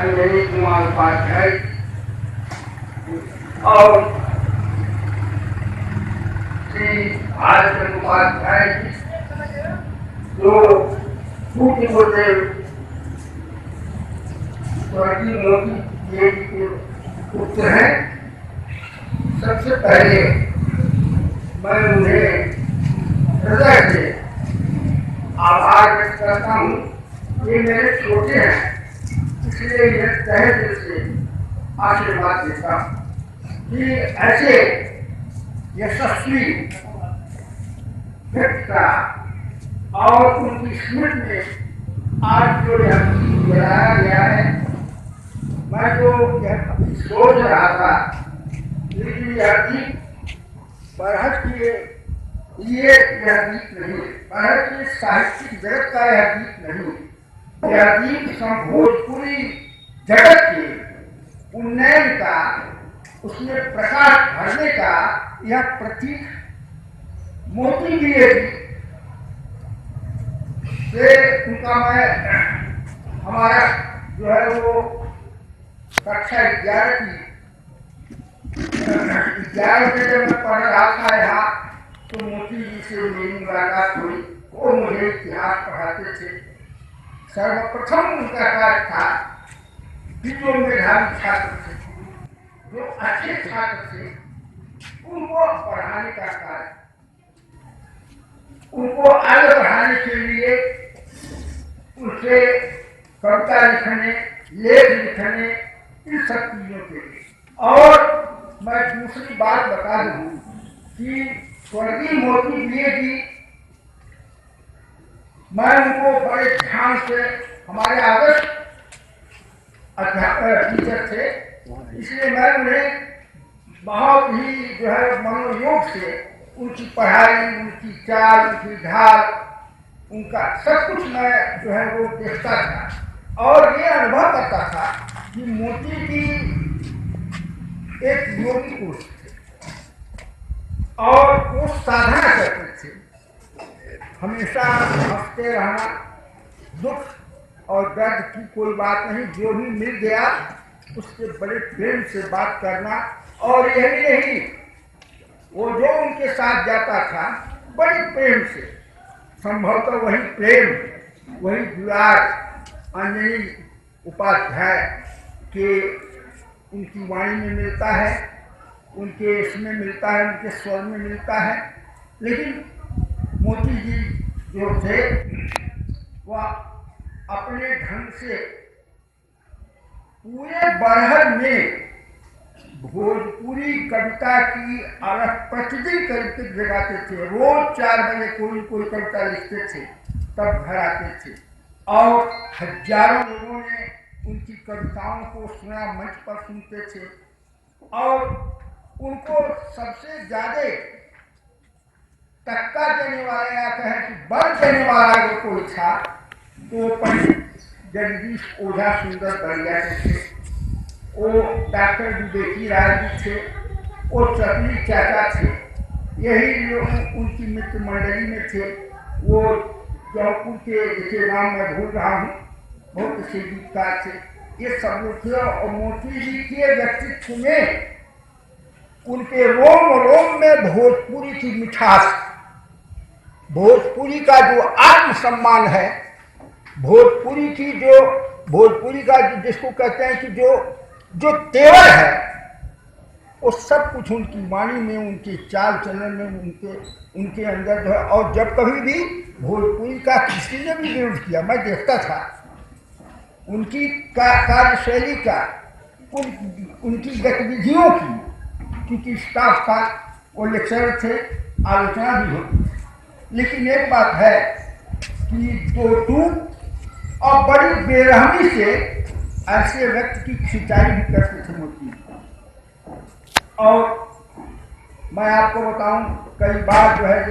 अंजनी कुमार उपाध्याय और श्री भारत उपाध्याय जो पूज्य गुरुदेव स्वर्गीय मोदी जी के पुत्र हैं। सबसे पहले मैं उन्हें हृदय से आभार व्यक्त करता हूँ। ये मेरे छोटे हैं, इसलिए यह तहे दिल से आशीर्वाद देता हूँ कि ऐसे यशस्वी व्यक्ति का और उनकी स्मृति में आज जो यह बनाया गया है, मैं जो यह सोच रहा था, लेकिन यह गीत बरहट के लिए यह गीत नहीं, बरहट के साहित्यिक जगत का यह गीत नहीं, यह गीत भोजपुरी जगत के उन्नयन का, उसमें प्रकाश भरने का यह प्रतीक मोती जी से उनका मैं हमारा जो है वो कक्षा 11 में जब मैं पढ़ रहा था यहाँ, तो मोती जी से मेरी मुलाकात हुई। वो मुझे इतिहास पढ़ाते थे। सर्वप्रथम उनका कार्य था कि जो मेधावी छात्र थे, जो अच्छे छात्र थे, उनको पढ़ाने का कार्य, उनको आगे बढ़ाने के लिए उनसे कविता लिखने, लेख लिखने, इन सब चीजों के लिए। और मैं दूसरी बात बता दूं कि स्वर्गीय मोती जी, मैं उनको बड़े ध्यान से, हमारे आदर्श अध्यापक टीचर थे, इसलिए मैं उन्हें बहुत ही जो है मनोयोग से उनकी पढ़ाई, उनकी चाल, उनकी ढाल, उनका सब कुछ मैं जो है वो देखता था और ये अनुभव करता था कि मोती जी एक योगी पुरुष थे और वो साधना करते थे। हमेशा हंसते रहना, दुख और दर्द की कोई बात नहीं, जो भी मिल गया उससे बड़े प्रेम से बात करना। और यही नहीं, वो जो उनके साथ जाता था बड़े प्रेम से, संभवतः वही प्रेम, वही दुलार अंजनी उपाध्याय के उनकी वाणी में मिलता है, उनके इसमें मिलता है, उनके स्वर में मिलता है। लेकिन मोती जी जो थे वह अपने ढंग से पूरे बरहट में भोजपुरी कविता की अलग प्रतिदिन कविता जगाते थे। रोज 4 बजे कोई कविता लिखते थे, तब घर आते थे और हजारों लोगों ने उनकी कविताओं को सुना, मंच पर सुनते थे। और उनको सबसे ज्यादा टक्का देने वाला या कहें कि बल देने वाला अगर कोई था तो पंडित जगदीश ओझा सुंदर बलिया थे, वो डॉक्टर विवेकी राय जी थे, वो चकली चाचा थे, यही लोग उनकी मित्र मंडली में थे। वो जौनपुर के, जिसे नाम मैं भूल रहा हूँ, बहुत से गीतकार थे, ये सब लोग थे। और मोती जी के व्यक्तित्व में, उनके रोम रोम में भोजपुरी की मिठास, भोजपुरी का जो आत्मसम्मान है, भोजपुरी का जिसको कहते हैं कि जो तेवर है, वो सब कुछ उनकी वाणी में, उनके चाल चलन में, उनके अंदर जो है। और जब कभी भी भोजपुरी का किसी ने भी विरोध किया, मैं देखता था उनकी कार्यशैली का, उनकी गतिविधियों की, क्योंकि स्टाफ का वो लेक्चरर थे, आलोचना भी होती थी। लेकिन एक बात है कि दो टूक और बड़ी बेरहमी से ऐसे व्यक्ति की खिंचाई भी करते थे मोती। और मैं आपको बताऊं, कई बार जो है